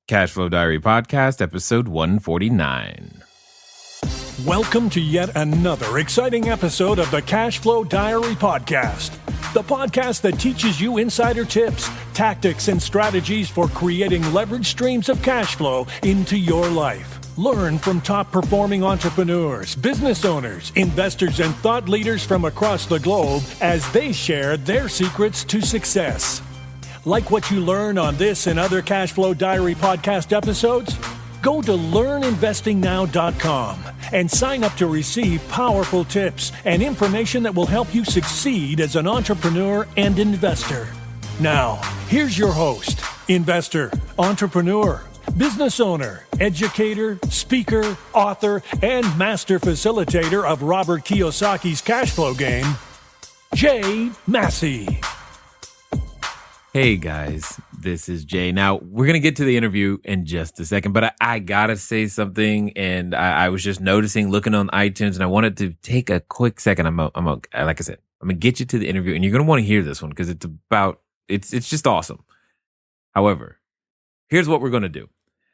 Cashflow Diary Podcast, episode 149. Welcome to yet another exciting episode of the Cashflow Diary Podcast, the podcast that teaches you insider tips, tactics, and strategies for creating leverage streams of cash flow into your life. Learn from top-performing entrepreneurs, business owners, investors, and thought leaders from across the globe as they share their secrets to success. Like what you learn on this and other Cashflow Diary podcast episodes? Go to learninvestingnow.com and sign up to receive powerful tips and information that will help you succeed as an entrepreneur and investor. Now, here's your host, investor, entrepreneur, business owner, educator, speaker, author, and master facilitator of Robert Kiyosaki's cash flow game, Jay Massey. Hey guys, this is Jay. Now, we're going to get to the interview in just a second, but I got to say something, and I was just noticing, looking on iTunes, and I wanted to take a quick second. Like I said, I'm going to get you to the interview, and you're going to want to hear this one because it's just awesome. However, here's what we're going to do.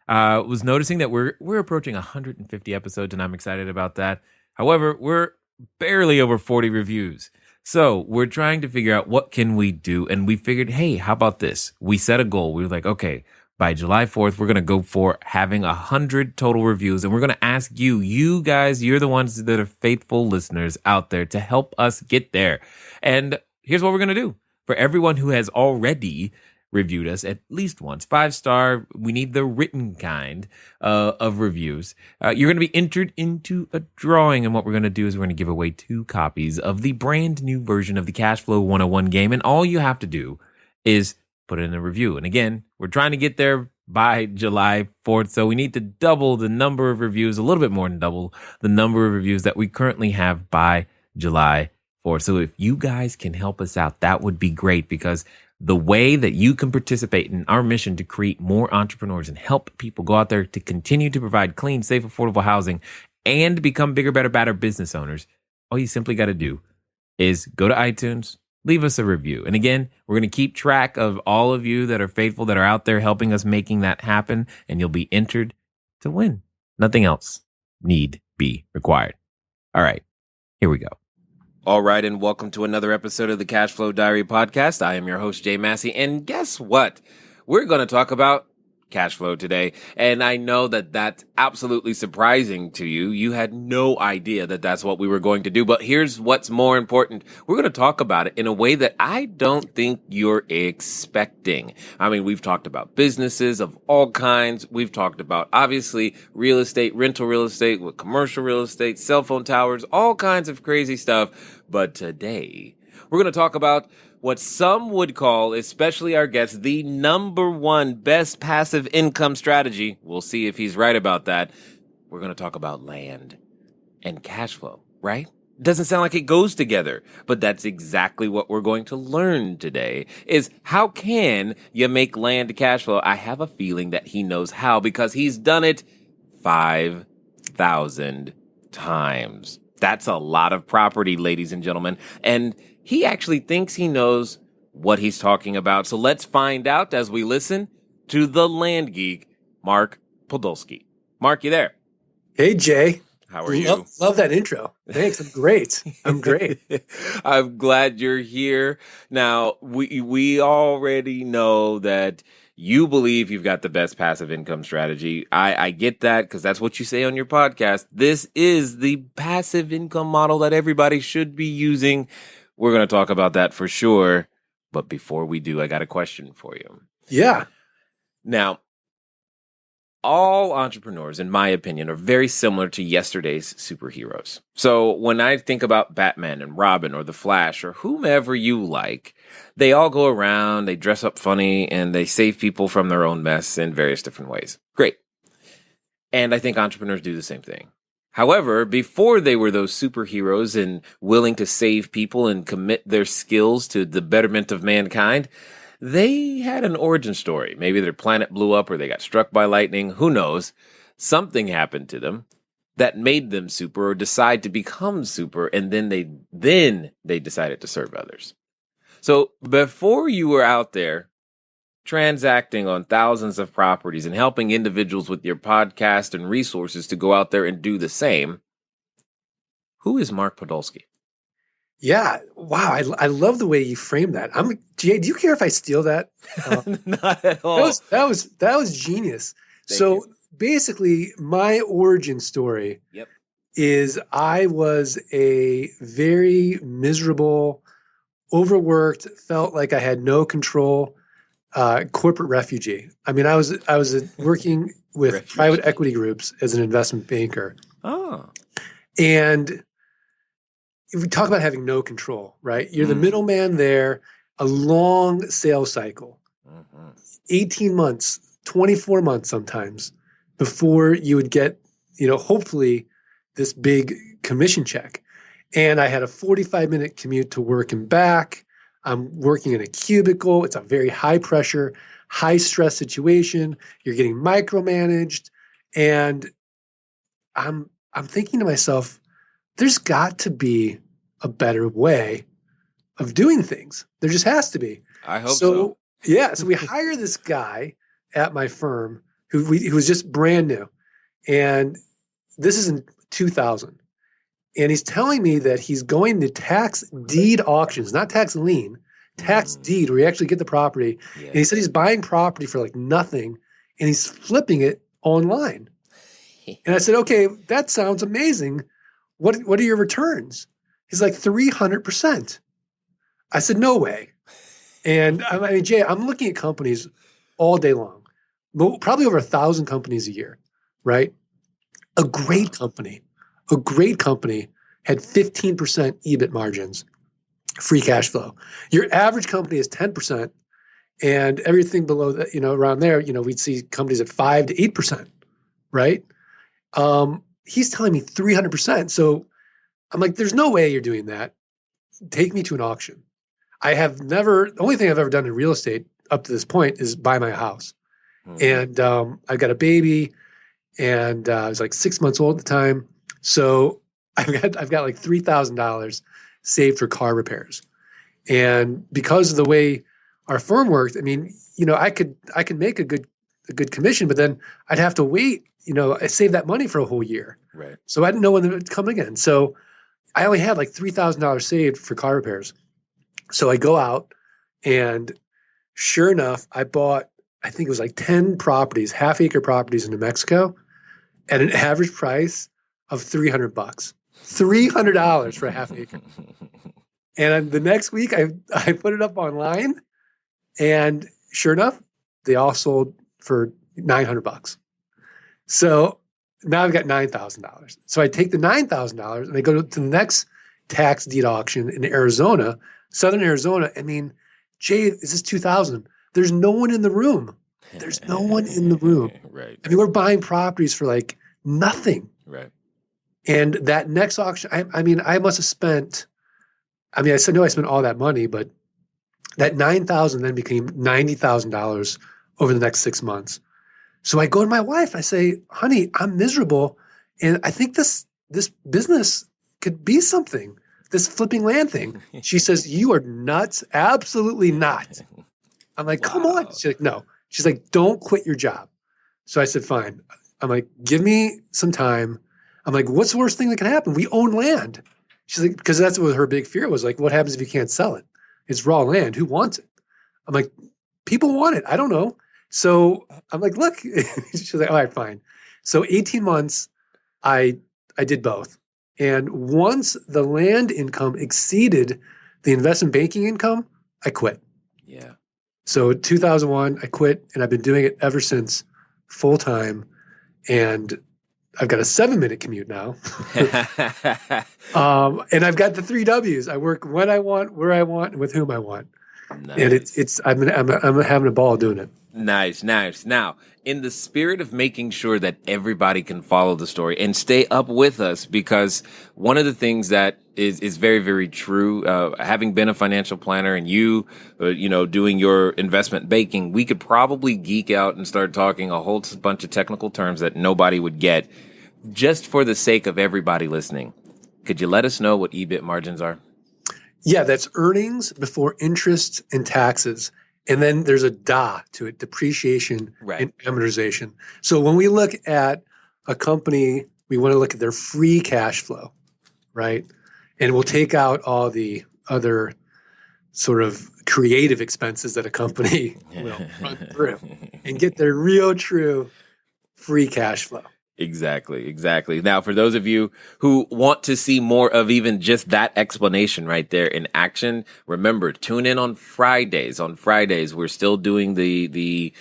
I was noticing that we're approaching 150 episodes, and I'm excited about that. However, we're barely over 40 reviews. So we're trying to figure out what can we do. And we figured, hey, how about this? We set a goal. We were like, okay, by July 4th, we're going to go for having 100 total reviews. And we're going to ask you guys, you're the ones that are faithful listeners out there to help us get there. And here's what we're going to do. For everyone who has already reviewed us at least once, 5-star, we need the written kind of reviews. You're going to be entered into a drawing, and what we're going to do is we're going to give away 2 copies of the brand new version of the Cashflow 101 game, and all you have to do is put in a review. And again, we're trying to get there by July 4th, so we need to double the number of reviews, a little bit more than double the number of reviews that we currently have by July 4th. So if you guys can help us out, that would be great, because the way that you can participate in our mission to create more entrepreneurs and help people go out there to continue to provide clean, safe, affordable housing and become bigger, better, badder business owners, all you simply got to do is go to iTunes, leave us a review. And again, we're going to keep track of all of you that are faithful, that are out there helping us making that happen, and you'll be entered to win. Nothing else need be required. All right, here we go. All right, and welcome to another episode of the Cashflow Diary Podcast. I am your host, Jay Massey, and guess what? We're going to talk about cash flow today, and I know that that's absolutely surprising to you. You had no idea that that's what we were going to do, but here's what's more important. We're going to talk about it in a way that I don't think you're expecting. I mean, we've talked about businesses of all kinds. We've talked about, obviously, real estate, rental real estate, with commercial real estate, cell phone towers, all kinds of crazy stuff. But today, we're going to talk about what some would call, especially our guests, the number one best passive income strategy. We'll see if he's right about that. We're going to talk about land and cash flow, right? Doesn't sound like it goes together, but that's exactly what we're going to learn today, is how can you make land cash flow? I have a feeling that he knows how, because he's done it 5,000 times. That's a lot of property, ladies and gentlemen. And he actually thinks he knows what he's talking about. So let's find out as we listen to the land geek, Mark Podolsky. Mark, you there? Hey, Jay. How are you? Love that intro. Thanks. I'm great. I'm glad you're here. Now, we already know that you believe you've got the best passive income strategy. I get that, because that's what you say on your podcast. This is the passive income model that everybody should be using. We're going to talk about that for sure. But before we do, I got a question for you. Yeah. Now, all entrepreneurs, in my opinion, are very similar to yesterday's superheroes. So when I think about Batman and Robin or the Flash or whomever you like, they all go around, they dress up funny, and they save people from their own mess in various different ways. Great. And I think entrepreneurs do the same thing. However, before they were those superheroes and willing to save people and commit their skills to the betterment of mankind, they had an origin story. Maybe their planet blew up or they got struck by lightning. Who knows? Something happened to them that made them super, or decide to become super, and then they decided to serve others. So before you were out there transacting on thousands of properties and helping individuals with your podcast and resources to go out there and do the same. Who is Mark Podolsky? Yeah. Wow. I love the way you framed that. Jay, do you care if I steal that? Not at all. That was genius. Thank so you. basically my origin story is I was a very miserable, overworked, felt like I had no control, corporate refugee. I mean, I was working with private equity groups as an investment banker. Oh. And if we talk about having no control, right? You're the middleman there, a long sales cycle, 18 months, 24 months sometimes before you would get, hopefully this big commission check. And I had a 45-minute commute to work and back. I'm working in a cubicle. It's a very high pressure, high stress situation. You're getting micromanaged. And I'm thinking to myself, there's got to be a better way of doing things. There just has to be. I hope so. Yeah. So we hire this guy at my firm who was just brand new. And this is in 2000. And he's telling me that he's going to tax deed auctions, not tax lien, tax deed, where you actually get the property. Yeah. And he said he's buying property for like nothing and he's flipping it online. And I said, okay, that sounds amazing. What are your returns? He's like 300%. I said, no way. And I mean, Jay, I'm looking at companies all day long, probably over 1,000 companies a year, right? A great company had 15% EBIT margins, free cash flow. Your average company is 10%, and everything below that, around there, we'd see companies at 5 to 8%, right? He's telling me 300%. So I'm like, there's no way you're doing that. Take me to an auction. The only thing I've ever done in real estate up to this point is buy my house. And I've got a baby, and I was like 6 months old at the time. So I've got like $3,000 saved for car repairs. And because of the way our firm worked, I mean, I could make a good commission, but then I'd have to wait, I saved that money for a whole year. Right. So I didn't know when it would come again. So I only had like $3,000 saved for car repairs. So I go out, and sure enough, I bought, I think it was like 10 properties, half-acre properties in New Mexico at an average price of $300. $300 for a half acre. And the next week I put it up online, and sure enough, they all sold for $900. So now I've got $9,000. So I take the $9,000 and I go to the next tax deed auction in Arizona, Southern Arizona. I mean, Jay, this is 2000. There's no one in the room. There's no one in the room. Right. I mean, we're buying properties for like nothing. Right. And that next auction, I must have spent, I spent all that money, but that $9,000 then became $90,000 over the next 6 months. So I go to my wife, I say, honey, I'm miserable. And I think this business could be something, this flipping land thing. She says, you are nuts. Absolutely not. I'm like, come on. She's like, no. She's like, don't quit your job. So I said, fine. I'm like, give me some time. I'm like, what's the worst thing that can happen? We own land. She's like, because that's what her big fear was. Like, what happens if you can't sell it? It's raw land. Who wants it? I'm like, people want it. I don't know. So I'm like, look. She's like, all right, fine. So 18 months, I did both. And once the land income exceeded the investment banking income, I quit. Yeah. So 2001, I quit, and I've been doing it ever since, full time. And I've got a 7-minute commute now. And I've got the 3 W's. I work when I want, where I want, and with whom I want. Nice. And I'm having a ball doing it. Nice. Now, in the spirit of making sure that everybody can follow the story and stay up with us, because one of the things that is very, very true, having been a financial planner and you doing your investment banking, we could probably geek out and start talking a whole bunch of technical terms that nobody would get. Just for the sake of everybody listening, could you let us know what EBIT margins are? Yeah, that's earnings before interest and taxes. And then there's a DA to it, depreciation Right. and amortization. So when we look at a company, we want to look at their free cash flow, right? And we'll take out all the other sort of creative expenses that a company will run through and get their real, true free cash flow. Exactly. Now, for those of you who want to see more of even just that explanation right there in action, remember, tune in on Fridays. On Fridays, we're still doing the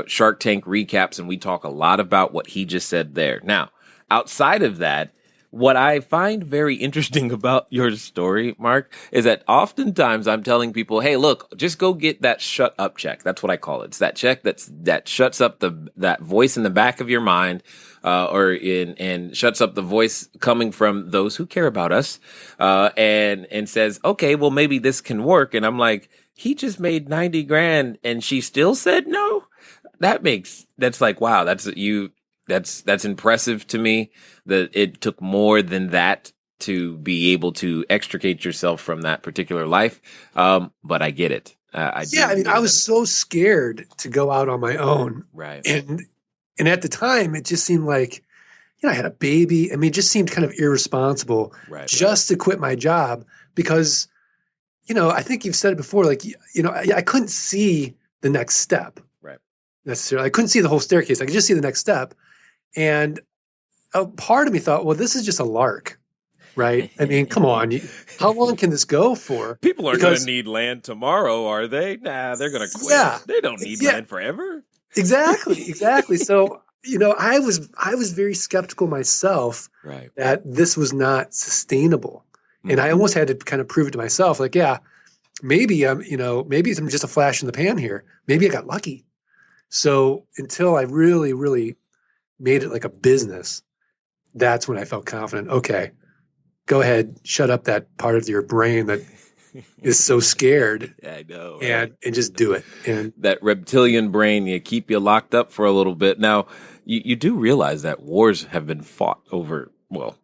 Shark Tank recaps, and we talk a lot about what he just said there. Now, outside of that, what I find very interesting about your story, Mark, is that oftentimes I'm telling people, hey, look, just go get that shut up check. That's what I call it. It's that check that shuts up that voice in the back of your mind, and shuts up the voice coming from those who care about us, and says, okay, well, maybe this can work. And I'm like, he just made 90 grand and she still said no. That's like, wow, that's impressive to me that it took more than that to be able to extricate yourself from that particular life. But I get it. I was so scared to go out on my own. Right. And at the time, it just seemed like, I had a baby. I mean, it just seemed kind of irresponsible to quit my job because, I think you've said it before, like, I couldn't see the next step. Right. Necessarily. I couldn't see the whole staircase. I could just see the next step. And a part of me thought, well, this is just a lark, right? I mean, come on. How long can this go for? People aren't going to need land tomorrow, are they? Nah, they're going to quit. Yeah. They don't need land forever. Exactly. So, I was very skeptical myself that this was not sustainable. Mm-hmm. And I almost had to kind of prove it to myself. Like, yeah, maybe I'm just a flash in the pan here. Maybe I got lucky. So until I really, really made it like a business, that's when I felt confident. Okay, go ahead, shut up that part of your brain that is so scared. I know. And just do it. And that reptilian brain, you keep you locked up for a little bit. Now, you do realize that wars have been fought over,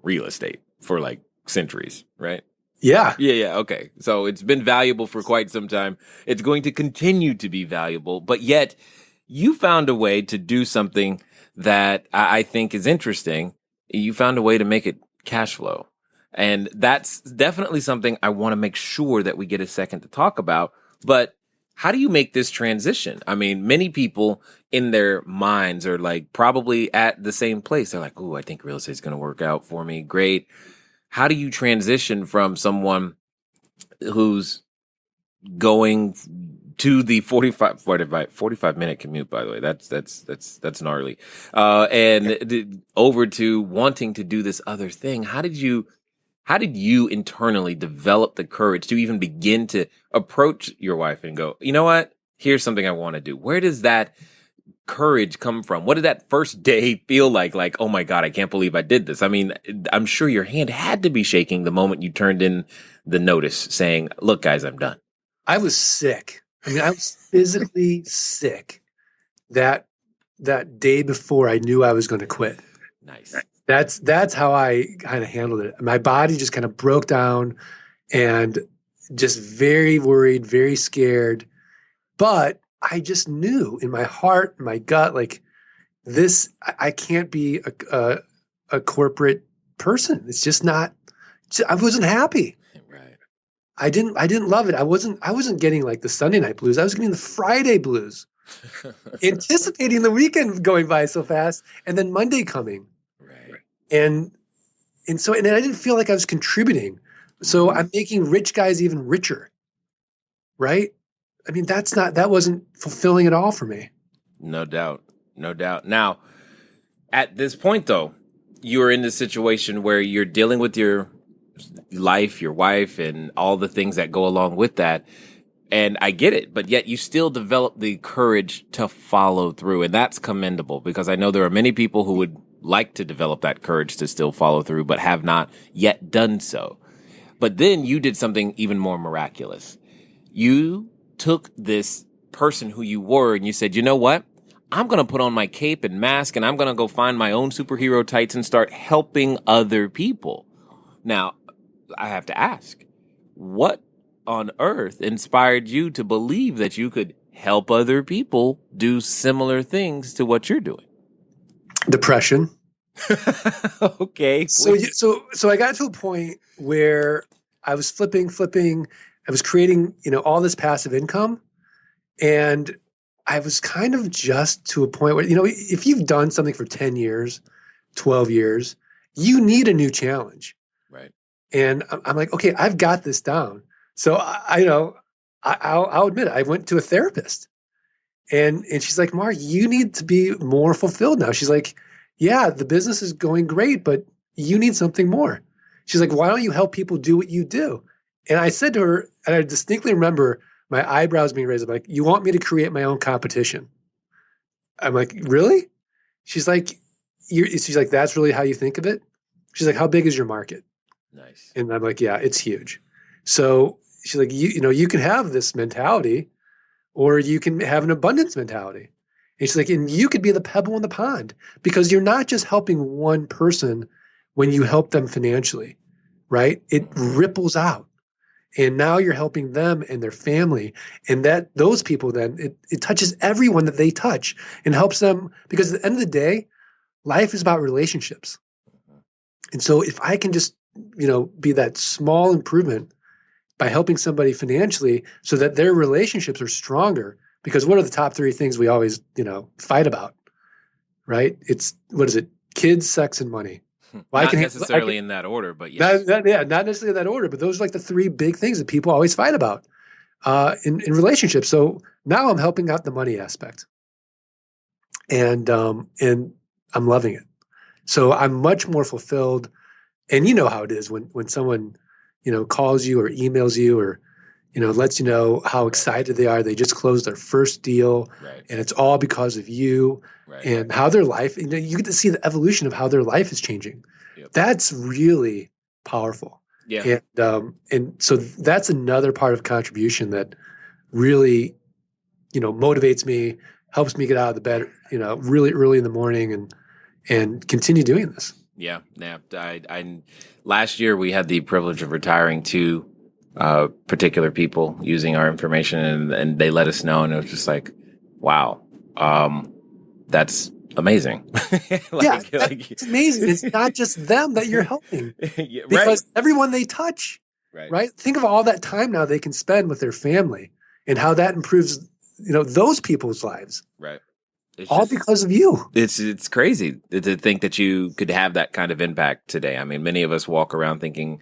real estate for like centuries, right? Yeah. Okay. So it's been valuable for quite some time. It's going to continue to be valuable, but yet you found a way to do something that I think is interesting. You found a way to make it cash flow. And that's definitely something I want to make sure that we get a second to talk about. But how do you make this transition? I mean, many people in their minds are like probably at the same place. They're like, "Ooh, I think real estate is going to work out for me. Great." How do you transition from someone who's going to the 45-minute commute, by the way, that's gnarly, and over to wanting to do this other thing? How did you internally develop the courage to even begin to approach your wife and go, you know what? Here's something I want to do. Where does that courage come from? What did that first day feel like? Like, oh my God, I can't believe I did this. I mean, I'm sure your hand had to be shaking the moment you turned in the notice saying, look, guys, I'm done. I was sick. I mean, I was physically sick that day before I knew I was going to quit. Nice. That's how I kind of handled it. My body just kind of broke down and just very worried, very scared. But I just knew in my heart, my gut, like this, I can't be a corporate person. It's just not, I wasn't happy. Right. I didn't love it. I wasn't getting like the Sunday night blues. I was getting the Friday blues, anticipating the weekend going by so fast and then Monday coming. Right. And then I didn't feel like I was contributing. So I'm making rich guys even richer. Right? I mean, that wasn't fulfilling at all for me. No doubt. Now, at this point though, you're in this situation where you're dealing with your life, your wife, and all the things that go along with that. And I get it, but yet you still develop the courage to follow through. And that's commendable, because I know there are many people who would like to develop that courage to still follow through, but have not yet done so. But then you did something even more miraculous. You took this person who you were and you said, you know what? I'm going to put on my cape and mask and I'm going to go find my own superhero tights and start helping other people. Now, I have to ask, what on earth inspired you to believe that you could help other people do similar things to what you're doing? Depression. Okay. So I got to a point where I was flipping. I was creating, all this passive income, and I was kind of just to a point where, if you've done something for 10 years, 12 years, you need a new challenge. Right. And I'm like, okay, I've got this down. So I'll admit it. I went to a therapist, and she's like, Mark, you need to be more fulfilled now. She's like, yeah, the business is going great, but you need something more. She's like, why don't you help people do what you do? And I said to her, and I distinctly remember my eyebrows being raised. I'm like, you want me to create my own competition? I'm like, really? She's like, she's like, that's really how you think of it? She's like, how big is your market? Nice. And I'm like, yeah, it's huge. So she's like, you can have this mentality, or you can have an abundance mentality. And she's like, and you could be the pebble in the pond, because you're not just helping one person when you help them financially, right? It ripples out. And now you're helping them and their family. And that those people then, it touches everyone that they touch and helps them, because at the end of the day, life is about relationships. And so if I can just, be that small improvement by helping somebody financially so that their relationships are stronger, because what are the top 3 things we always, fight about, right? It's, what is it? Kids, sex, and money. Well, not necessarily in that order, but yes. Not necessarily in that order, but those are like the 3 big things that people always fight about in relationships. So now I'm helping out the money aspect, and I'm loving it. So I'm much more fulfilled. And you know how it is when someone, calls you or emails you or, lets you know how excited they are. They just closed their first deal, right, and it's all because of you, right, and how their life, you get to see the evolution of how their life is changing. Yep. That's really powerful. Yeah. And so that's another part of contribution that really, motivates me, helps me get out of the bed, really early in the morning and continue doing this. Yeah. I last year we had the privilege of retiring 2 particular people using our information, and they let us know, and it was just like, wow, that's amazing. It's amazing. It's not just them that you're helping, yeah, because everyone they touch, right? Think of all that time now they can spend with their family and how that improves, those people's lives. Right. It's all because of you. It's crazy to think that you could have that kind of impact today. I mean, many of us walk around thinking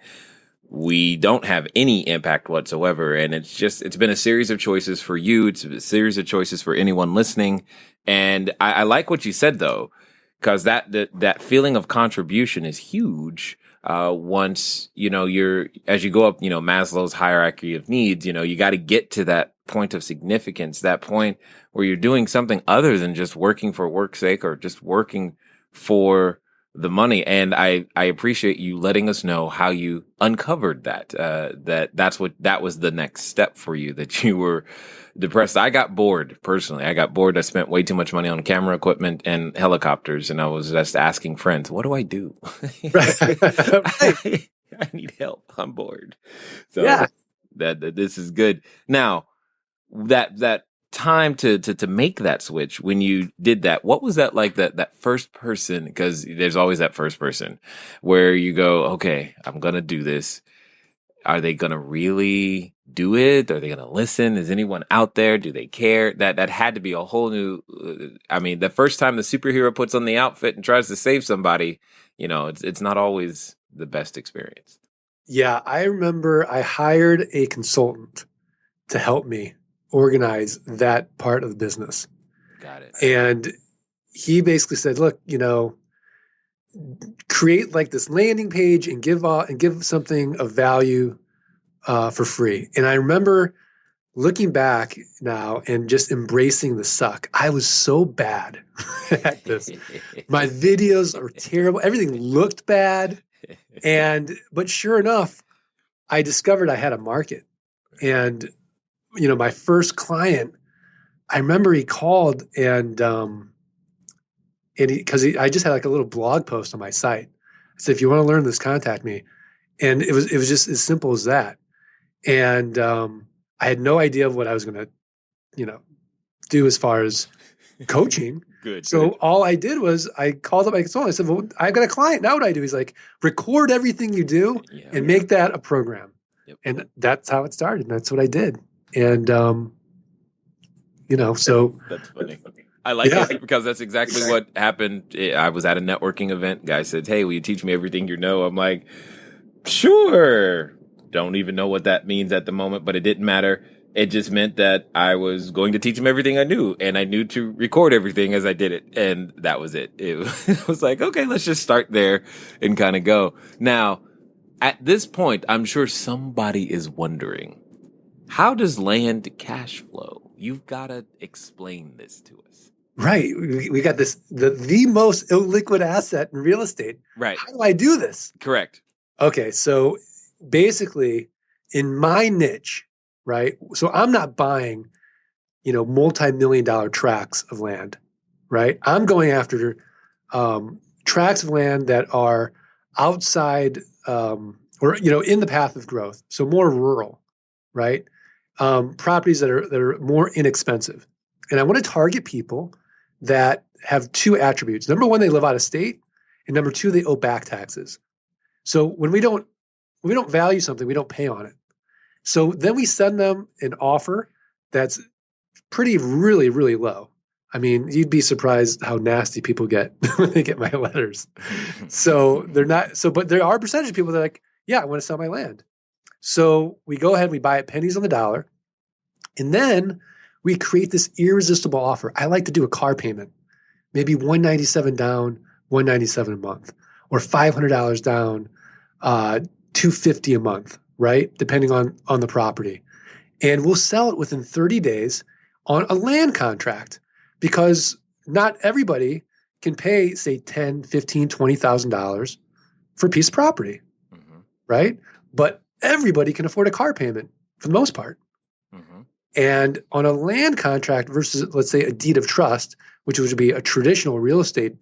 we don't have any impact whatsoever. And it's been a series of choices for you. It's a series of choices for anyone listening. And I like what you said, though, because that feeling of contribution is huge. Once, as you go up, Maslow's hierarchy of needs, you got to get to that point of significance, that point where you're doing something other than just working for work's sake or just working for the money. And I appreciate you letting us know how you uncovered that, that was the next step for you, that you were depressed. I got bored personally. I spent way too much money on camera equipment and helicopters. And I was just asking friends, what do I do? I need help. I'm bored. So yeah. that this is good. Now that time to make that switch, when you did that, what was that like, that first person? Because there's always that first person where you go, okay, I'm going to do this. Are they going to really do it? Are they going to listen? Is anyone out there? Do they care? That had to be a whole new, the first time the superhero puts on the outfit and tries to save somebody, it's not always the best experience. Yeah. I remember I hired a consultant to help me organize that part of the business. Got it. And he basically said, look, create like this landing page and give something of value for free. And I remember looking back now and just embracing the suck. I was so bad at this. My videos are terrible. Everything looked bad. But sure enough, I discovered I had a market. And my first client, I remember he called and I just had like a little blog post on my site. I said, if you want to learn this, contact me. And it was just as simple as that. And I had no idea of what I was going to, do as far as coaching. Good. So good. all I did was I called up my consultant. I said, well, I've got a client. Now what do I do? He's like, record everything you do and make that a program. Yep. And that's how it started. And that's what I did. And, so. That's funny. I like it because that's exactly what happened. I was at a networking event. Guy said, hey, will you teach me everything you know? I'm like, sure. Don't even know what that means at the moment, but it didn't matter. It just meant that I was going to teach him everything I knew, and I knew to record everything as I did it. And that was it. It was like, okay, let's just start there and kind of go. Now, at this point, I'm sure somebody is wondering, how does land cash flow? You've got to explain this to us. Right. We got this, the most illiquid asset in real estate. Right. How do I do this? Correct. Okay. So basically in my niche, right? So I'm not buying, multi-million-dollar tracts of land, right? I'm going after tracts of land that are outside or in the path of growth. So more rural, right? Properties that are more inexpensive. And I want to target people that have two attributes. Number one, they live out of state, and number two, they owe back taxes. So when we don't value something, we don't pay on it. So then we send them an offer that's really, really low. I mean, you'd be surprised how nasty people get when they get my letters. So but there are a percentage of people that are like, yeah, I want to sell my land. So we go ahead, we buy it pennies on the dollar, and then we create this irresistible offer. I like to do a car payment, maybe $197 down, $197 a month, or $500 down, $250 a month, right? Depending on the property. And we'll sell it within 30 days on a land contract, because not everybody can pay, say, $10,000, $15,000, $20,000 for a piece of property, right? But everybody can afford a car payment for the most part. And on a land contract versus, let's say, a deed of trust, which would be a traditional real estate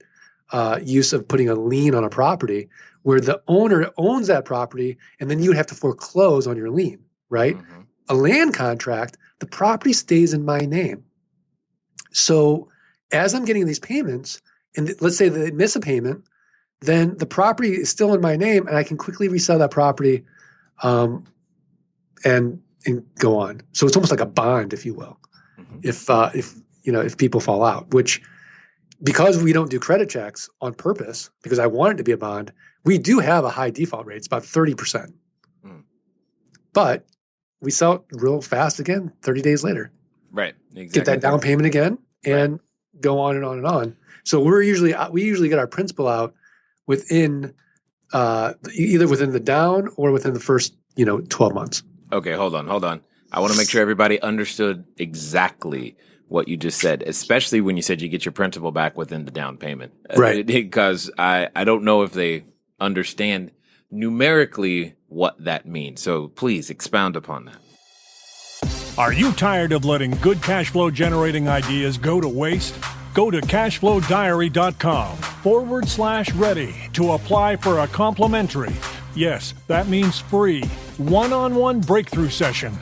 use of putting a lien on a property, where the owner owns that property, and then you would have to foreclose on your lien, right? A land contract, the property stays in my name. So as I'm getting these payments, and let's say they miss a payment, then the property is still in my name, and I can quickly resell that property and go on. So it's almost like a bond, if you will, if people fall out, which, because we don't do credit checks on purpose, because I want it to be a bond, we do have a high default rate. It's about 30%. But we sell it real fast again, 30 days later. Right. Exactly. Get that down payment again and go on and on and on. So we usually get our principal out within either within the down or within the first 12 months. Okay, hold on. I want to make sure everybody understood exactly what you just said, especially when you said you get your principal back within the down payment. Right. Because I don't know if they understand numerically what that means. So please expound upon that. Are you tired of letting good cash flow generating ideas go to waste? Go to cashflowdiary.com/ready to apply for a complimentary, yes, that means free, one-on-one breakthrough session.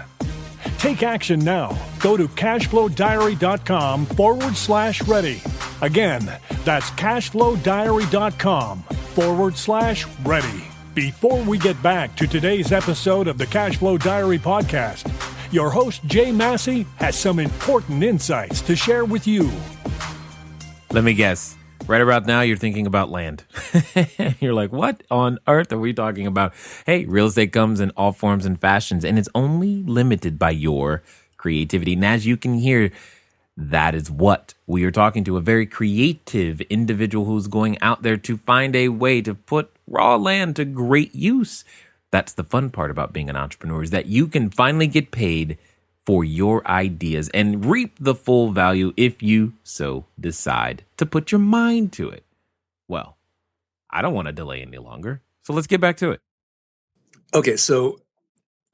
Take action now. Go to cashflowdiary.com/ready. Again, that's cashflowdiary.com/ready. Before we get back to today's episode of the Cashflow Diary podcast, your host, Jay Massey, has some important insights to share with you. Let me guess. Right about now, you're thinking about land. You're like, what on earth are we talking about? Hey, real estate comes in all forms and fashions, and it's only limited by your creativity. And as you can hear, that is what we are talking to, a very creative individual who's going out there to find a way to put raw land to great use. That's the fun part about being an entrepreneur, is that you can finally get paid for your ideas and reap the full value if you so decide to put your mind to it. Well, I don't want to delay any longer, so let's get back to it. Okay, so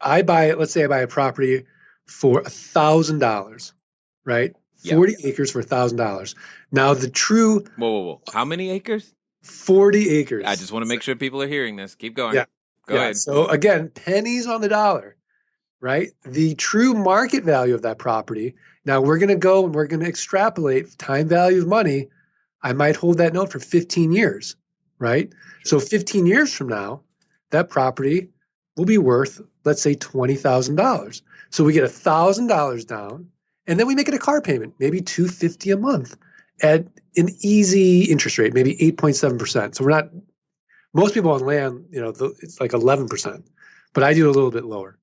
let's say I buy a property for $1,000, right? 40 acres for $1,000. Now the true... Whoa. How many acres? 40 acres. I just want to make sure people are hearing this. Keep going. Yeah. Go ahead. So again, pennies on the dollar, right? The true market value of that property Now we're going to go and we're going to extrapolate time value of money. I might hold that note for 15 years, right? So 15 years from now, that property will be worth, let's say, $20,000. So we get $1,000 down, and then we make it a car payment, maybe $250 a month at an easy interest rate, maybe 8.7%. So we're not, most people on land, it's like 11%, but I do a little bit lower,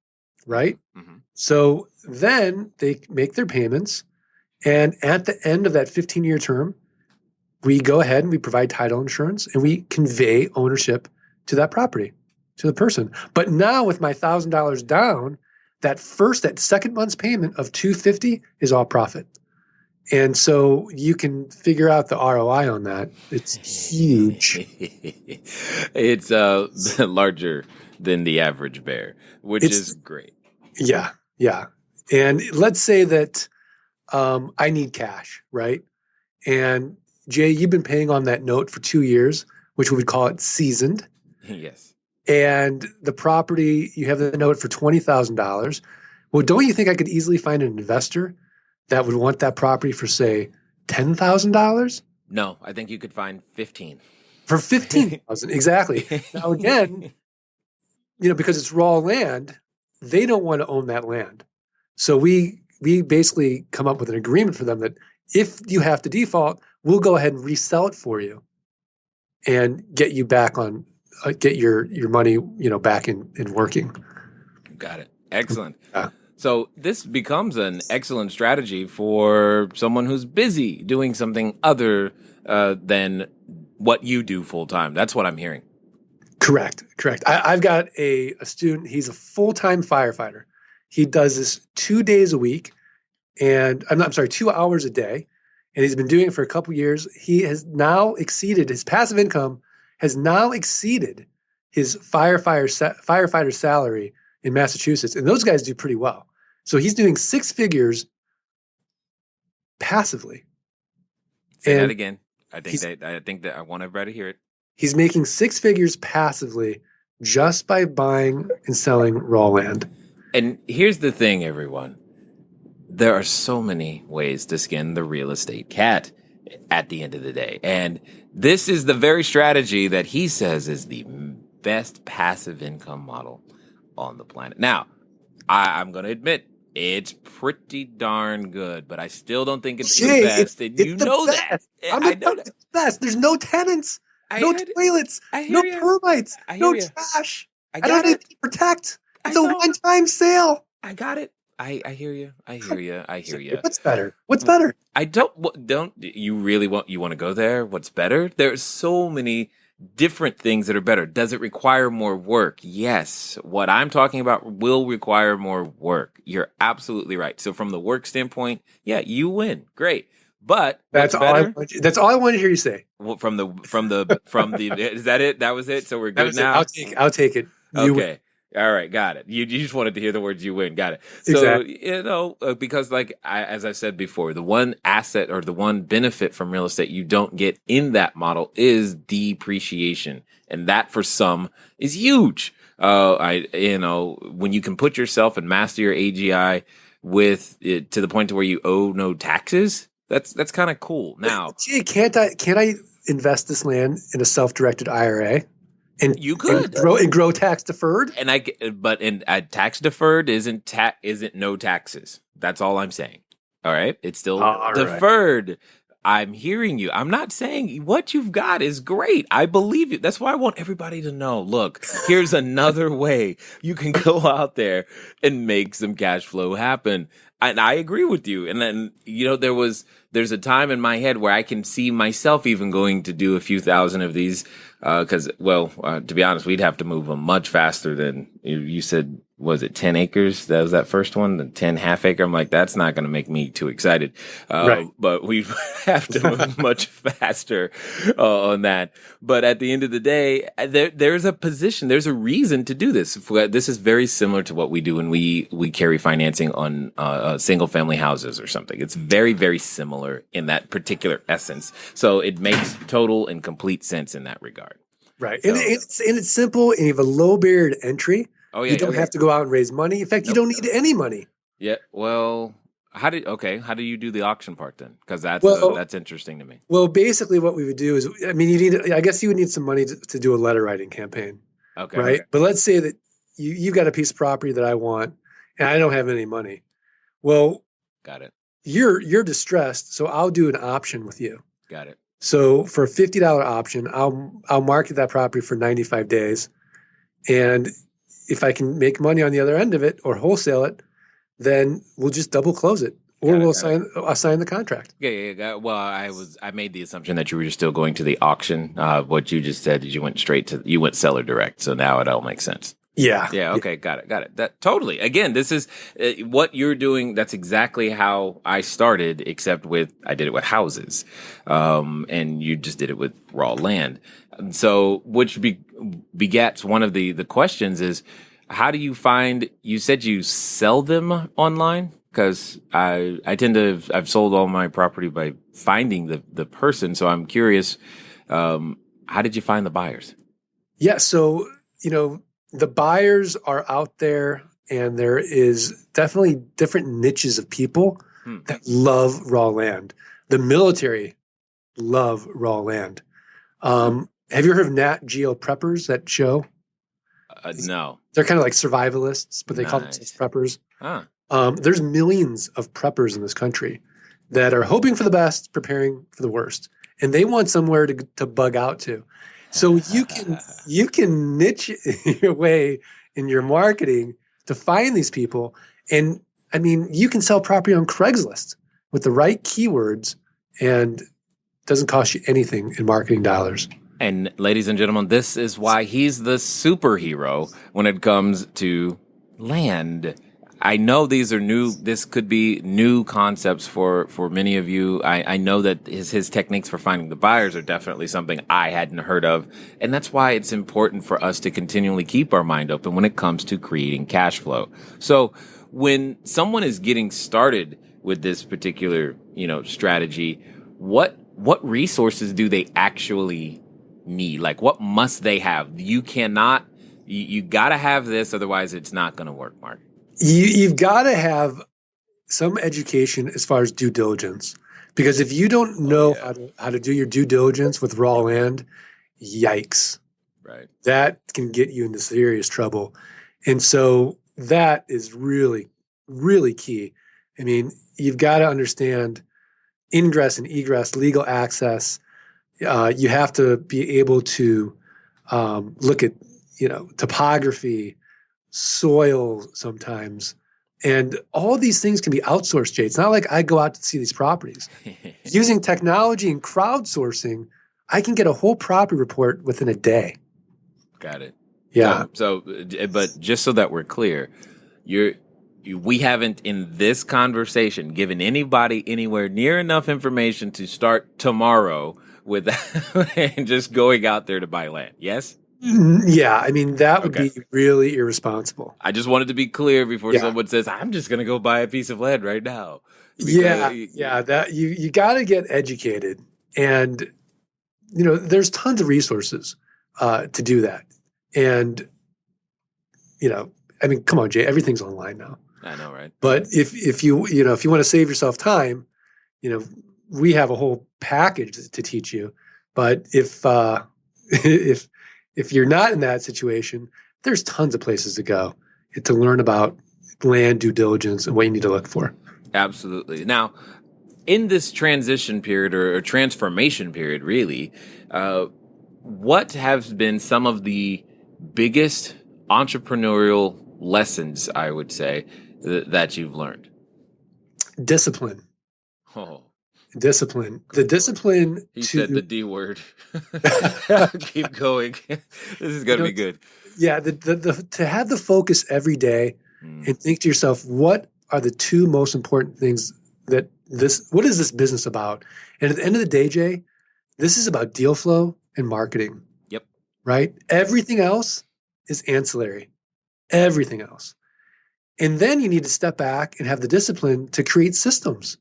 right? Mm-hmm. So then they make their payments, and at the end of that 15-year term, we go ahead and we provide title insurance and we convey ownership to that property, to the person. But now with my $1,000 down, that second month's payment of $250 is all profit. And so you can figure out the ROI on that. It's huge. It's larger than the average bear, which is great. Yeah. Yeah. And let's say that I need cash, right? And Jay, you've been paying on that note for 2 years, which we would call it seasoned. Yes. And the property, you have the note for $20,000. Well, don't you think I could easily find an investor that would want that property for, say, $10,000? No, I think you could find 15. For $15,000, exactly. Now, again, because it's raw land, they don't want to own that land. So we basically come up with an agreement for them that if you have to default, we'll go ahead and resell it for you and get you back on, get your money, back in working. Got it. Excellent. So this becomes an excellent strategy for someone who's busy doing something other than what you do full time. That's what I'm hearing. Correct. I've got a student. He's a full-time firefighter. He does this 2 days a week, and 2 hours a day. And he's been doing it for a couple years. He has now exceeded his passive income has now exceeded his firefighter salary in Massachusetts. And those guys do pretty well. So he's doing 6 figures passively. Say that again. I think that I want everybody to hear it. He's making 6 figures passively just by buying and selling raw land. And here's the thing, everyone. There are so many ways to skin the real estate cat at the end of the day. And this is the very strategy that he says is the best passive income model on the planet. Now, I'm going to admit, it's pretty darn good, but I still don't think it's the best. And you know that. I know that. It's the best. There's no tenants, no toilets, no termites, no trash. I don't need to protect. It's a one-time sale. I got it. I hear you. I hear you. What's better? What's better? I don't you really want to go there? What's better? There's so many different things that are better. Does it require more work? Yes. What I'm talking about will require more work. You're absolutely right. So from the work standpoint, yeah, you win. Great. But that's all I wanted to hear you say. Well, from the is that it? That was it. So we're good now. I'll take it. You win. All right, got it. You just wanted to hear the words "you win." Got it. So exactly. Because as I said before, the one asset or the one benefit from real estate you don't get in that model is depreciation, and that for some is huge. When you can put yourself and master your AGI with it to the point to where you owe no taxes, that's kind of cool. Now, gee, can't I invest this land in a self-directed IRA? And you could grow tax deferred, but tax deferred isn't no taxes. That's all I'm saying. All right, it's still deferred. Right. I'm hearing you. I'm not saying what you've got is great. I believe you. That's why I want everybody to know. Look, here's another way you can go out there and make some cash flow happen. And I agree with you. And then, there's a time in my head where I can see myself even going to do a few thousand of these. To be honest, we'd have to move them much faster than you said. Was it 10 acres? That was that first one, the 10 half acre. I'm like, that's not going to make me too excited. Right. But we have to move much faster on that. But at the end of the day, there's a position, there's a reason to do this. This is very similar to what we do when we carry financing on single family houses or something. It's very, very similar in that particular essence. So it makes total and complete sense in that regard. Right. So, and it's simple, and you have a low barrier to entry. Oh, yeah. You don't have to go out and raise money. In fact, you don't need any money. Yeah. Well, How do you do the auction part then? Because Well, that's interesting to me. well, basically what we would do is, I mean, I guess you would need some money to do a letter writing campaign, Okay. right? Okay. But let's say that you've got a piece of property that I want and I don't have any money. Well, Got it. you're distressed, so I'll do an option with you. Got it. So for a $50 option, I'll market that property for 95 days. And if I can make money on the other end of it or wholesale it, then we'll just double close it. Or I'll sign the contract. Yeah. Well, I made the assumption that you were still going to the auction. What you just said is you went seller direct. So now it all makes sense. Yeah. Yeah. Okay. Got it. That totally. Again, this is what you're doing. That's exactly how I started, except I did it with houses, and you just did it with raw land. And so, which begets one of the questions is, how do you find? You said you sell them online, because I've sold all my property by finding the person. So I'm curious, how did you find the buyers? Yeah. So the buyers are out there, and there is definitely different niches of people that love raw land. The military love raw land. Have you heard of Nat Geo Preppers, that show? No. They're kind of like survivalists, but they call themselves preppers. Huh. There's millions of preppers in this country that are hoping for the best, preparing for the worst, and they want somewhere to bug out to. So you can niche your way in your marketing to find these people. And I mean, you can sell property on Craigslist with the right keywords, and it doesn't cost you anything in marketing dollars. And ladies and gentlemen, this is why he's the superhero when it comes to land. I know these are new. This could be new concepts for many of you. I know that his techniques for finding the buyers are definitely something I hadn't heard of. And that's why it's important for us to continually keep our mind open when it comes to creating cash flow. So when someone is getting started with this particular, strategy, what resources do they actually need? Like, what must they have? You got to have this, otherwise it's not going to work, Mark. You've got to have some education as far as due diligence, because if you don't know how to do your due diligence with raw land, yikes. Right. That can get you into serious trouble. And so that is really, really key. I mean, you've got to understand ingress and egress, legal access. You have to be able to look at, topography, soil sometimes. And all these things can be outsourced, Jay. It's not like I go out to see these properties. Using technology and crowdsourcing, I can get a whole property report within a day. Got it. Yeah. So, but just so that we're clear, we haven't in this conversation given anybody anywhere near enough information to start tomorrow with and just going out there to buy land. Yes? Yeah, I mean, that would be really irresponsible. I just wanted to be clear before someone says, I'm just going to go buy a piece of land right now. That you got to get educated. And, there's tons of resources to do that. And, I mean, come on, Jay, everything's online now. I know, right? But if you want to save yourself time, we have a whole package to teach you. But if you're not in that situation, there's tons of places to go to learn about land due diligence and what you need to look for. Absolutely. Now, in this transition period or transformation period, really, what have been some of the biggest entrepreneurial lessons, I would say, that you've learned? Discipline. Oh. Discipline. The discipline. He said the D word. Keep going. This is going to be good. Yeah. To have the focus every day and think to yourself, what are the two most important things what is this business about? And at the end of the day, Jay, this is about deal flow and marketing. Yep. Right? Everything else is ancillary. Everything else. And then you need to step back and have the discipline to create systems.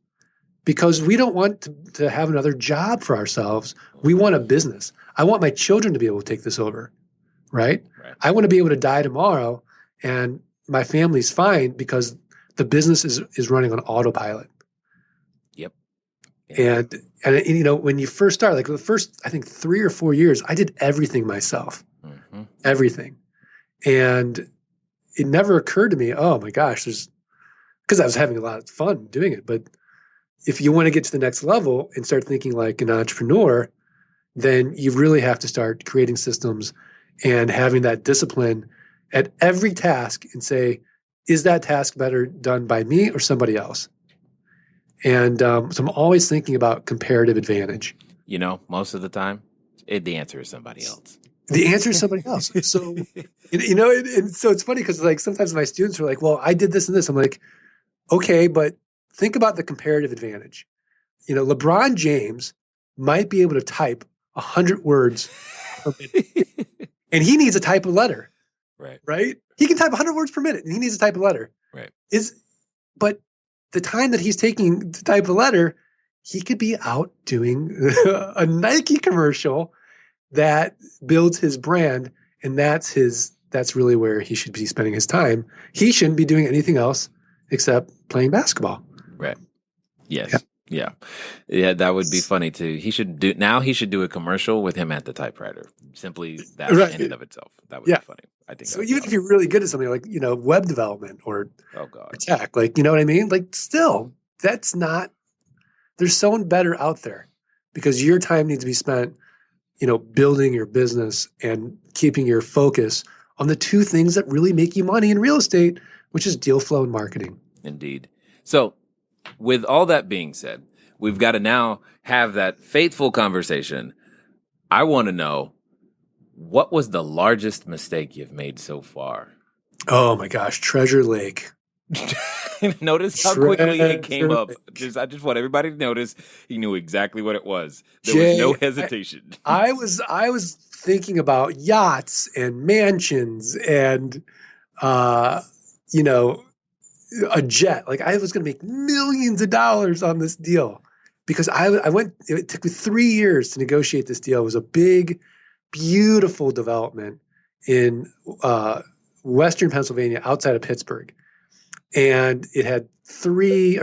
Because we don't want to have another job for ourselves. We want a business. I want my children to be able to take this over, right? I want to be able to die tomorrow and my family's fine because the business is running on autopilot. Yep. Yeah. And you know, when you first start, like the first, I think 3 or 4 years, I did everything myself, everything. And it never occurred to me, oh my gosh, because I was having a lot of fun doing it. But if you want to get to the next level and start thinking like an entrepreneur, then you really have to start creating systems and having that discipline at every task and say, is that task better done by me or somebody else? And so I'm always thinking about comparative advantage. You know, most of the time, the answer is somebody else. The answer is somebody else. So, you know, and so it's funny because like sometimes my students are like, well, I did this and this. I'm like, okay, but think about the comparative advantage. You know, LeBron James might be able to type 100 words per minute, and he needs a type of letter. Right? He can type 100 words per minute, and he needs to type a letter. Right. But the time that he's taking to type a letter, he could be out doing a Nike commercial that builds his brand, and that's really where he should be spending his time. He shouldn't be doing anything else except playing basketball. Right. Yes. Yeah, that would be funny too. He should do a commercial with him at the typewriter. Simply that in and of itself. That would be funny. I think so. Even if you're really good at something like, you know, web development or tech, like, you know what I mean? Like, still, there's someone better out there, because your time needs to be spent, you know, building your business and keeping your focus on the two things that really make you money in real estate, which is deal flow and marketing. Indeed. So, with all that being said, we've got to now have that faithful conversation. I want to know, what was the largest mistake you've made so far? Oh my gosh, Treasure Lake. Notice how quickly it came up. I just want everybody to notice he knew exactly what it was. There was no hesitation. I was thinking about yachts and mansions and you know, a jet. Like, I was going to make millions of dollars on this deal, because it took me 3 years to negotiate this deal. It was a big, beautiful development in Western Pennsylvania outside of Pittsburgh. And it had 3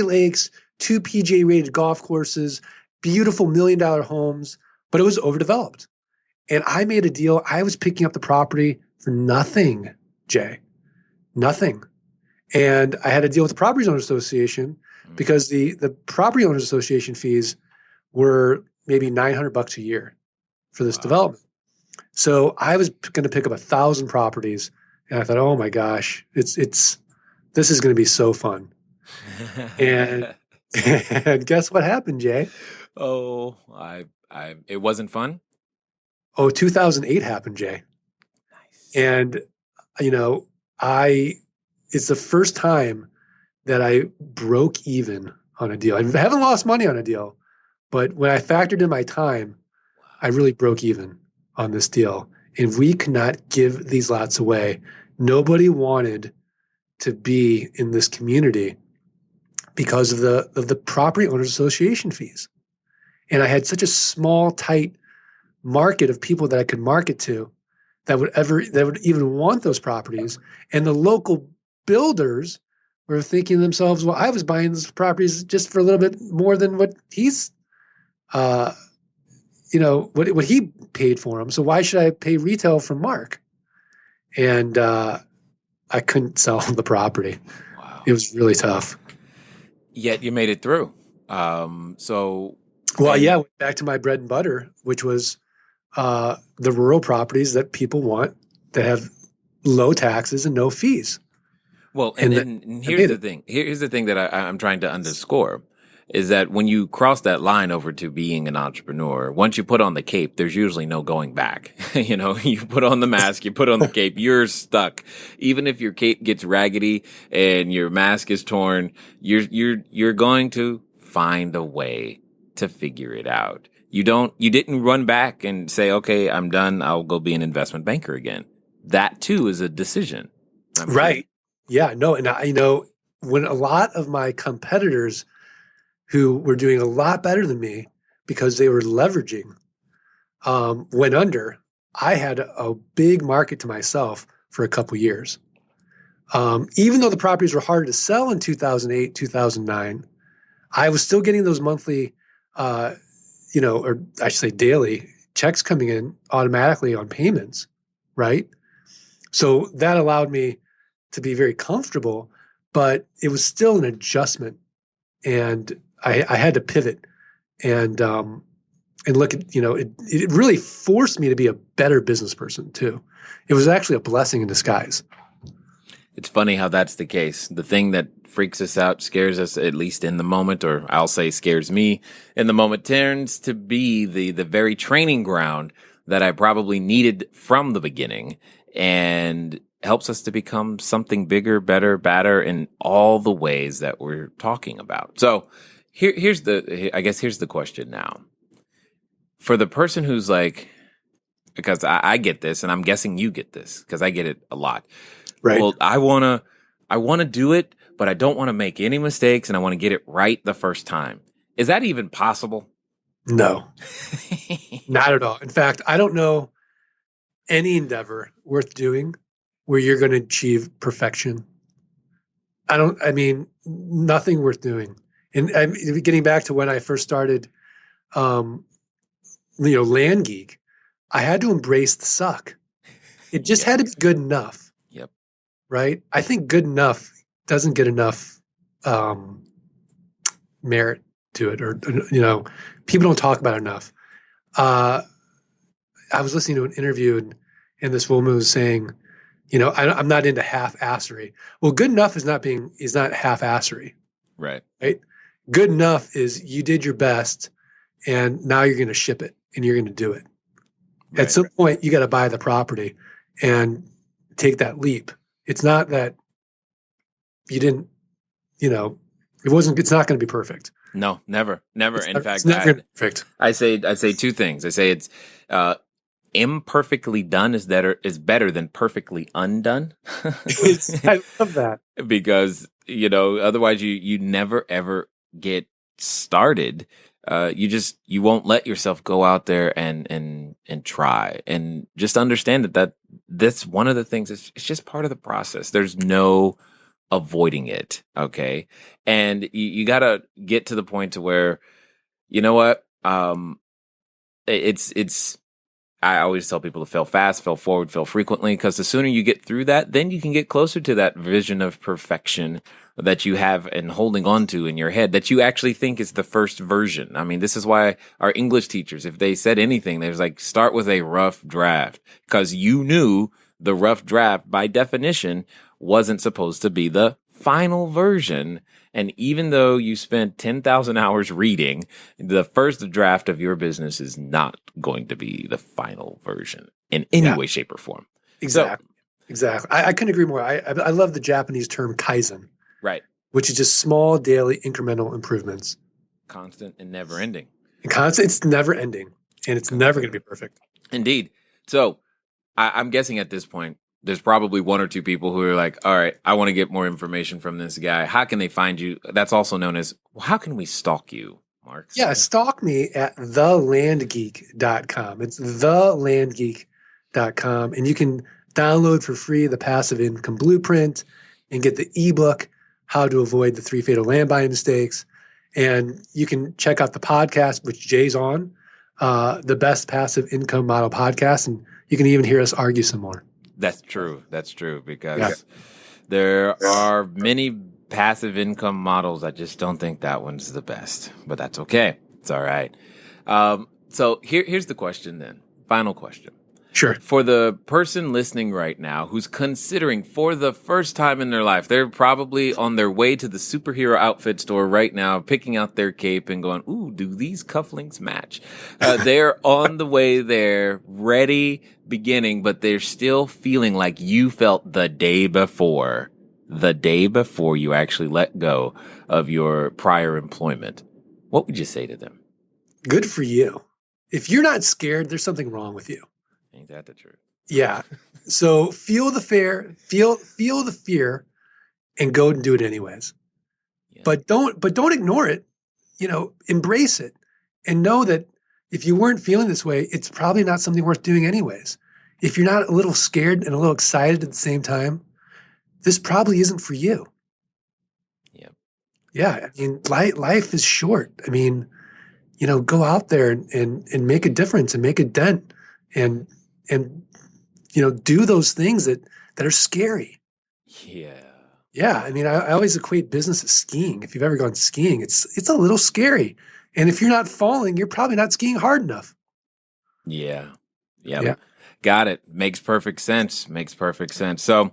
lakes, 2 PGA rated golf courses, beautiful $1 million homes, but it was overdeveloped. And I made a deal. I was picking up the property for nothing, Jay. Nothing. And I had a deal with the Property Owners Association, because the Property Owners Association fees were maybe $900 a year for this development. So I was going to pick up 1,000 properties, and I thought, oh my gosh, this is going to be so fun. And guess what happened, Jay? Oh, it wasn't fun. Oh, 2008 happened, Jay. Nice. And you know, it's the first time that I broke even on a deal. I haven't lost money on a deal, but when I factored in my time, I really broke even on this deal. And we could not give these lots away. Nobody wanted to be in this community because of the Property Owners Association fees. And I had such a small, tight market of people that I could market to that would even want those properties. And the local builders were thinking to themselves, well, I was buying these properties just for a little bit more than what he's, what he paid for them. So why should I pay retail from Mark? And I couldn't sell the property. Wow. It was really tough. Yet you made it through. Went back to my bread and butter, which was the rural properties that people want that have low taxes and no fees. Well, and here's the thing. Here's the thing that I'm trying to underscore is that when you cross that line over to being an entrepreneur, once you put on the cape, there's usually no going back. You know, you put on the mask, you put on the cape, you're stuck. Even if your cape gets raggedy and your mask is torn, you're going to find a way to figure it out. You didn't run back and say, okay, I'm done. I'll go be an investment banker again. That too is a decision. Right. Yeah, no. And when a lot of my competitors who were doing a lot better than me because they were leveraging, went under, I had a big market to myself for a couple years. Even though the properties were harder to sell in 2008, 2009, I was still getting those monthly, or I should say daily checks coming in automatically on payments, right? So that allowed me to be very comfortable, but it was still an adjustment, and I had to pivot and look at, it really forced me to be a better business person too. It was actually a blessing in disguise. It's funny how that's the case. The thing that freaks us out, scares us, at least in the moment, or I'll say scares me in the moment, turns to be the very training ground that I probably needed from the beginning, and helps us to become something bigger, better, badder in all the ways that we're talking about. So here's the question now. For the person who's like, because I get this, and I'm guessing you get this, because I get it a lot. Right. Well, I wanna do it, but I don't want to make any mistakes, and I want to get it right the first time. Is that even possible? No, not at all. In fact, I don't know any endeavor worth doing where you're going to achieve perfection. Nothing worth doing. And I'm getting back to when I first started, Land Geek, I had to embrace the suck. It just had to be good enough. Yep. Right? I think good enough doesn't get enough merit to it, or, people don't talk about it enough. I was listening to an interview, and this woman was saying, I'm not into half-assery. Well, good enough is not half-assery. Right. Right? Good enough is you did your best, and now you're going to ship it, and you're going to do it. Right. At some point, you got to buy the property and take that leap. It's not that you didn't, it's not going to be perfect. No, never. In fact, it's never perfect. I say two things. I say it's imperfectly done is better than perfectly undone. I love that. Because, otherwise you never ever get started. You won't let yourself go out there and try, and just understand that that's one of the things. It's just part of the process. There's no avoiding it. Okay. And you gotta get to the point to where, you know what? I always tell people to fail fast, fail forward, fail frequently, because the sooner you get through that, then you can get closer to that vision of perfection that you have and holding on to in your head that you actually think is the first version. I mean, this is why our English teachers, if they said anything, there's like, start with a rough draft, because you knew the rough draft by definition wasn't supposed to be the final version. And even though you spent 10,000 hours reading, the first draft of your business is not going to be the final version in any way, shape, or form. Exactly. Exactly. I couldn't agree more. I love the Japanese term kaizen. Right. Which is just small daily incremental improvements. Constant and never ending. It's never ending. And it's never going to be perfect. Indeed. So I'm guessing at this point, there's probably one or two people who are like, all right, I want to get more information from this guy. How can they find you? That's also known as, how can we stalk you, Mark? Yeah, stalk me at thelandgeek.com. It's thelandgeek.com. And you can download for free the Passive Income Blueprint and get the ebook, How to Avoid the 3 Fatal Land Buying Mistakes. And you can check out the podcast, which Jay's on, the Best Passive Income Model podcast. And you can even hear us argue some more. That's true. That's true, because there are many passive income models. I just don't think that one's the best, but that's okay. It's all right. So here's the question then. Final question. Sure. For the person listening right now who's considering for the first time in their life, they're probably on their way to the superhero outfit store right now, picking out their cape and going, ooh, do these cufflinks match? They're on the way there, ready, beginning, but they're still feeling like you felt the day before you actually let go of your prior employment. What would you say to them? Good for you. If you're not scared, there's something wrong with you. Ain't that the truth? Yeah. So feel the fear and go and do it anyways. Yeah. But don't ignore it. Embrace it and know that if you weren't feeling this way, it's probably not something worth doing anyways. If you're not a little scared and a little excited at the same time, this probably isn't for you. Yeah. Yeah. I mean, life is short. I mean, go out there and make a difference and make a dent and, do those things that are scary. Yeah. Yeah. I mean, I always equate business to skiing. If you've ever gone skiing, it's a little scary. And if you're not falling, you're probably not skiing hard enough. Yeah. Yep. Yeah. Got it. Makes perfect sense. Makes perfect sense. So,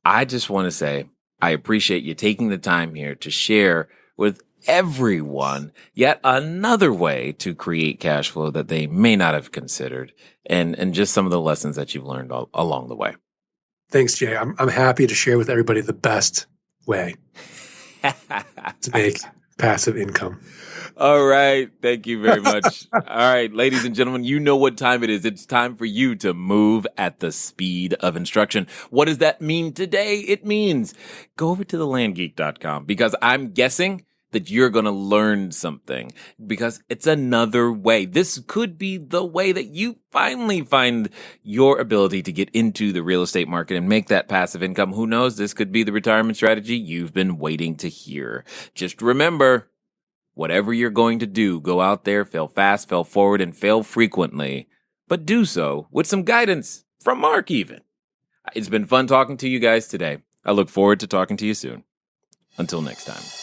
I just want to say I appreciate you taking the time here to share with everyone yet another way to create cash flow that they may not have considered, and just some of the lessons that you've learned along the way. Thanks, Jay. I'm happy to share with everybody the best way to make passive income. All right. Thank you very much. All right, ladies and gentlemen, you know what time it is. It's time for you to move at the speed of instruction. What does that mean today? It means go over to thelandgeek.com, because I'm guessing that you're going to learn something, because it's another way. This could be the way that you finally find your ability to get into the real estate market and make that passive income. Who knows? This could be the retirement strategy you've been waiting to hear. Just remember, whatever you're going to do, go out there, fail fast, fail forward, and fail frequently, but do so with some guidance from Mark even. It's been fun talking to you guys today. I look forward to talking to you soon. Until next time.